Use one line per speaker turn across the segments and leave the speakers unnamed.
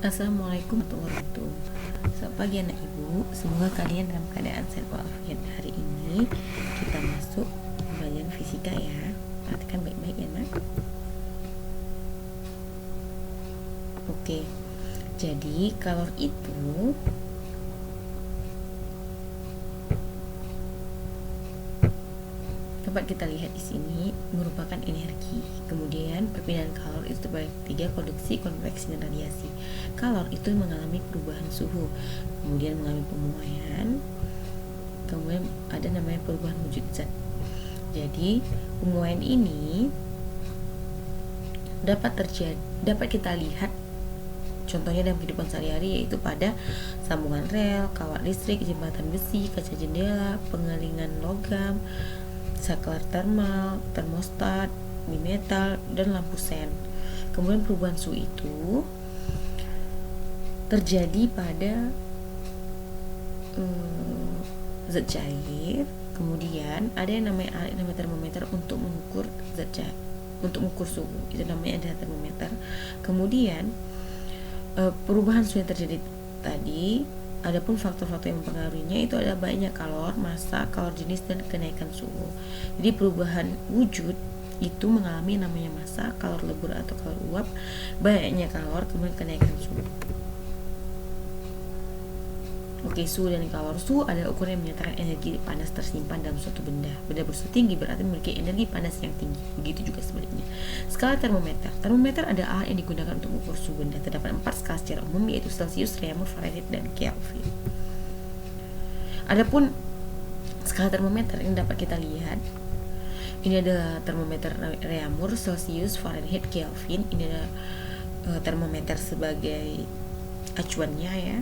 Assalamualaikum warahmatullahi wabarakatuh. Selamat pagi anak ibu. Semoga kalian dalam keadaan sehat walafiat. Hari ini kita masuk pembelajaran fisika ya. Perhatikan baik-baik ya nak. Oke. Jadi kalor itu dapat kita lihat di sini merupakan energi. Kemudian perpindahan kalor itu terbagi tiga: konduksi, konveksi, dan radiasi. Kalor itu mengalami perubahan suhu, kemudian mengalami pemuaian, kemudian ada namanya perubahan wujud zat. Jadi pemuaian ini dapat kita lihat contohnya dalam kehidupan sehari-hari, yaitu pada sambungan rel, kawat listrik, jembatan besi, kaca jendela, pengelingan logam, saklar termal, termostat, bimetal, dan lampu sen. Kemudian perubahan suhu itu terjadi pada zat cair. Kemudian ada yang namanya termometer untuk mengukur zat cair, untuk mengukur suhu. Itu namanya ada termometer. Kemudian perubahan suhu yang terjadi tadi, adapun faktor-faktor yang mempengaruhinya itu ada banyak: kalor, massa, kalor jenis, dan kenaikan suhu. Jadi perubahan wujud itu mengalami namanya massa, kalor lebur atau kalor uap, banyaknya kalor, kemudian kenaikan suhu. Oke, suhu dan kalor. Suhu adalah ukuran yang menyatakan energi panas tersimpan dalam suatu benda. Benda bersuhu tinggi berarti memiliki energi panas yang tinggi. Begitu juga sebaliknya. Skala termometer. Termometer ada alat yang digunakan untuk mengukur suhu benda. Terdapat 4 skala secara umum, yaitu Celsius, Reaumur, Fahrenheit, dan Kelvin. Adapun skala termometer yang dapat kita lihat, ini adalah termometer Reaumur, Celsius, Fahrenheit, Kelvin. Ini adalah termometer sebagai acuannya ya.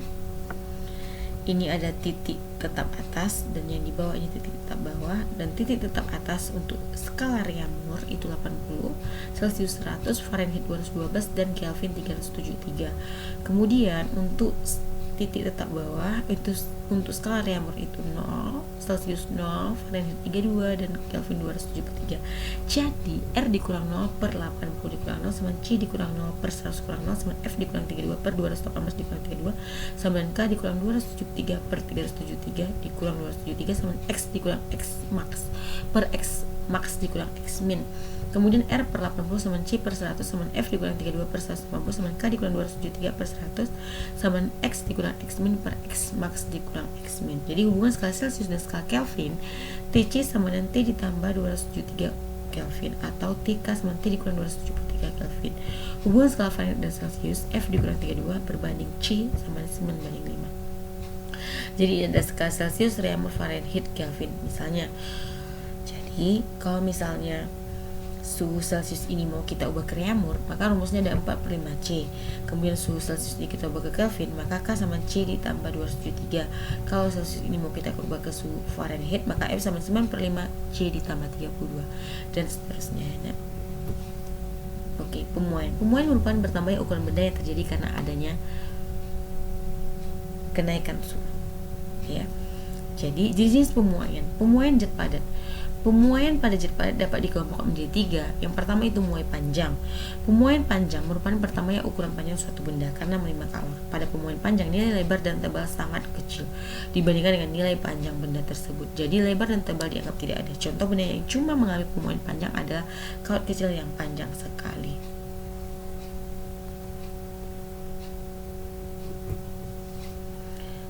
Ini ada titik tetap atas, dan yang di bawah ini titik tetap bawah. Dan titik tetap atas untuk skala Reaumur itu 80, Celsius 100, Fahrenheit 212, dan Kelvin 373. Kemudian untuk titik tetap bawah itu untuk skala Reaumur itu 0, Celsius 0, Fahrenheit 32, dan Kelvin 273. Jadi R dikurang 0 per 80 dikurang 0 sama C dikurang 0 per 100 kurang 0 sama F dikurang 32 per 218 dikurang 32 sama K dikurang 273 per 373 dikurang 273 sama X dikurang X max per X max dikurang X min. Kemudian R per 80 sama C per 100 sama F dikurang 32 per 180 sama K dikurang 273 per 100 sama X dikurang X min per X max dikurang X min. Jadi hubungan skala Celsius dan skala Kelvin, TC sama dengan T ditambah 273 Kelvin, atau TK sama T dikurang 273 Kelvin. Hubungan skala Fahrenheit dan Celsius, F dikurang 32 berbanding C sama 9 banding 5. Jadi ada skala Celsius, Reaumur, Fahrenheit, Kelvin misalnya. Jadi kalau misalnya suhu Celsius ini mau kita ubah ke Reaumur, maka rumusnya ada 4 per 5C. Kemudian suhu Celsius ini kita ubah ke Kelvin, maka K sama C ditambah 273. Kalau Celsius ini mau kita ubah ke suhu Fahrenheit, maka F sama 9 per 5C ditambah 32, dan seterusnya ya. Oke, pemuaian. Pemuaian merupakan bertambahnya ukuran benda yang terjadi karena adanya kenaikan suhu ya. Jadi jenis pemuaian. Pemuaian zat padat. Pemuaian pada zat padat dapat dikelompokkan menjadi 3. Yang pertama itu muai panjang. Pemuaian panjang merupakan pertamanya ukuran panjang suatu benda karena menerima kalor. Pada pemuaian panjang, nilai lebar dan tebal sangat kecil dibandingkan dengan nilai panjang benda tersebut. Jadi lebar dan tebal dianggap tidak ada. Contoh benda yang cuma mengalami pemuaian panjang adalah kawat kecil yang panjang sekali.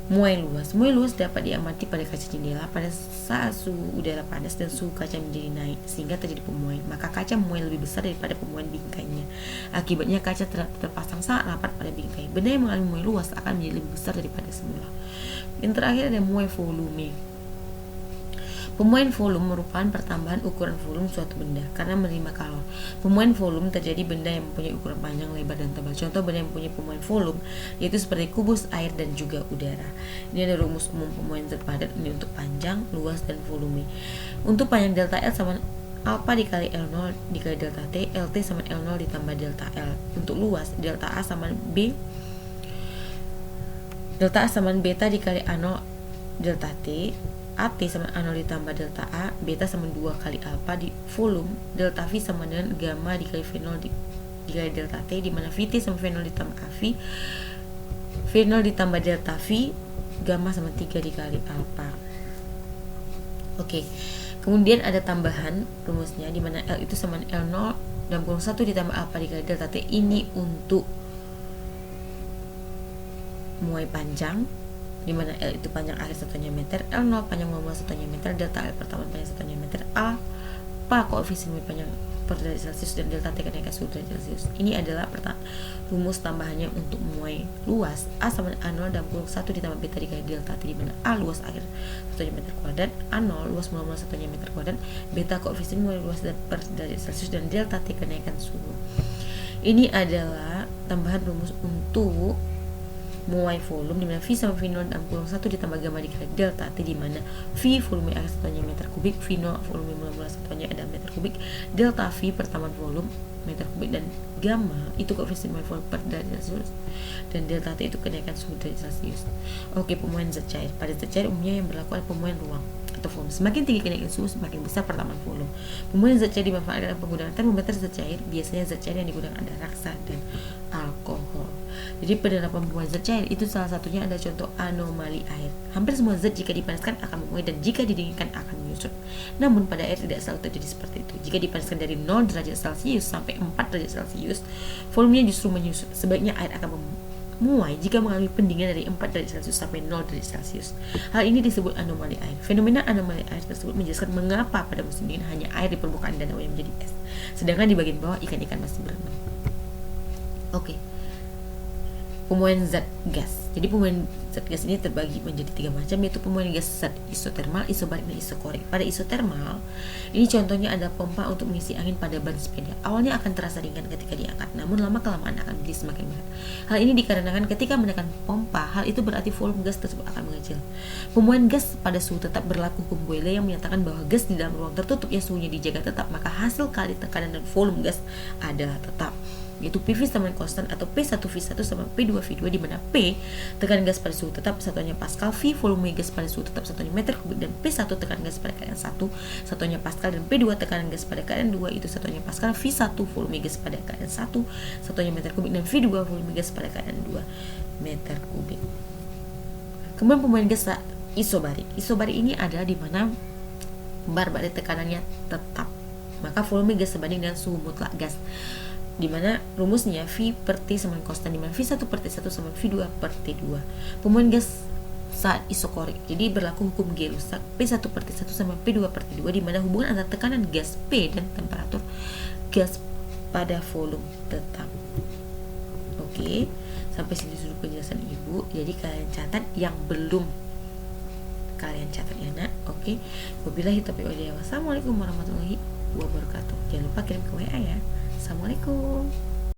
Muai luas. Muai luas dapat diamati pada kaca jendela pada saat suhu udara panas dan suhu kaca menjadi naik sehingga terjadi pemuaian. Maka kaca memuai lebih besar daripada pemuaian bingkainya. Akibatnya kaca terpasang sangat rapat pada bingkai. Benda yang mengalami muai luas akan menjadi lebih besar daripada semula. Yang terakhir ada muai volume. Pemuaian volume merupakan pertambahan ukuran volume suatu benda karena menerima kalor. Pemuaian volume terjadi benda yang mempunyai ukuran panjang, lebar, dan tebal. Contoh benda yang mempunyai pemuaian volume yaitu seperti kubus, air, dan juga udara. Ini ada rumus umum pemuaian zat padat, ini untuk panjang, luas, dan volume. Untuk panjang delta L sama alpha dikali L0 dikali delta T, LT sama L0 ditambah delta L. Untuk luas, delta A sama B, delta A sama beta dikali A0 delta T, AT sama A0 ditambah delta A, beta sama 2 kali alpha di volume, delta V sama dengan gamma dikali V0 dikali delta T, di mana VT sama V0 ditambah AV V0 ditambah delta V gamma sama 3 dikali alpha. Oke. Kemudian ada tambahan rumusnya di mana L itu sama L0 dan kurung 1 ditambah alpha dikali delta T. Ini untuk muai panjang, di mana L itu panjang akhir 1 meter, L0 panjang mula 1 meter, delta L pertama panjang 1 meter, alpha koefisien muai panjang per derajat Celcius dan delta T kenaikan suhu derajat Celcius. Ini adalah rumus tambahannya untuk muai luas A sama A0 dan kurung 1 ditambah beta dikali delta T, di mana A luas akhir 1 meter kuadrat, A0 luas mula 1 meter kuadrat, beta koefisien muai luas dan per derajat Celcius dan delta T kenaikan suhu. Ini adalah tambahan rumus untuk muai volume, di mana V sama V0 dan kurung 1 ditambah gamma dikali delta T, di mana V volume akhir 1 meter kubik, V0 volume mula 1 ada meter kubik, delta V pertamaan volume meter kubik, dan gamma itu koefisien muai volume per derajat Celcius, dan delta T itu kenaikan suhu derajat Celcius. Oke, pemuaian zat cair. Pada zat cair umumnya yang berlaku adalah pemuaian ruang atau volume. Semakin tinggi kenaikan suhu, semakin besar pertamaan volume. Pemuaian zat cair dimanfaatkan dalam penggunaan termometer zat cair. Biasanya zat cair yang digunakan ada raksa dan alkohol. Jadi penerapan pemuaian zat cair itu salah satunya adalah contoh anomali air. Hampir semua zat jika dipanaskan akan memuai dan jika didinginkan akan menyusut. Namun pada air tidak selalu terjadi seperti itu. Jika dipanaskan dari 0 derajat Celcius sampai 4 derajat Celcius, volumenya justru menyusut. Sebaiknya air akan memuai jika mengalami pendinginan dari 4 derajat Celcius sampai 0 derajat Celcius. Hal ini disebut anomali air. Fenomena anomali air tersebut menjelaskan mengapa pada musim dingin hanya air di permukaan danau yang menjadi es, sedangkan di bagian bawah ikan-ikan masih berenang. Oke. Pemuaian zat gas. Jadi pemuaian zat gas ini terbagi menjadi 3 macam, yaitu pemuaian gas zat isotermal, isobarik, dan isokorik. Pada isotermal, ini contohnya ada pompa untuk mengisi angin pada ban sepeda. Awalnya akan terasa ringan ketika diangkat, namun lama-kelamaan akan menjadi semakin berat. Hal ini dikarenakan ketika menekan pompa, hal itu berarti volume gas tersebut akan mengecil. Pemuaian gas pada suhu tetap berlaku hukum Boyle yang menyatakan bahwa gas di dalam ruang tertutup yang suhunya dijaga tetap, maka hasil kali tekanan dan volume gas adalah tetap, yaitu PV sama konstan atau P1V1 sama P2V2, di mana P tekanan gas pada suhu tetap satuannya Pascal, V volume gas pada suhu tetap satuannya meter kubik, dan P1 tekanan gas pada keadaan 1 satuannya Pascal, dan P2 tekanan gas pada keadaan 2 itu satuannya Pascal, V1 volume gas pada keadaan 1 satuannya meter kubik, dan V2 volume gas pada keadaan 2 meter kubik. Kemudian pemuaian gas isobarik. Isobarik ini adalah di mana bar pada tekanannya tetap, maka volume gas sebanding dengan suhu mutlak gas, di mana rumusnya V per T sama konstan, di mana V1 per T1 sama V2 per T2. Pemuaian gas saat isokorik, jadi berlaku hukum G rusak, P1 per T1 sama P2 per T2, di mana hubungan antara tekanan gas P dan temperatur gas pada volume tetap. Oke, sampai sini dulu penjelasan Ibu. Jadi kalian catat yang belum kalian catat ya nak. Oke, wabillahi taufiq wal hidayah. Wassalamualaikum warahmatullahi wabarakatuh. Jangan lupa kirim ke WA ya. Assalamualaikum.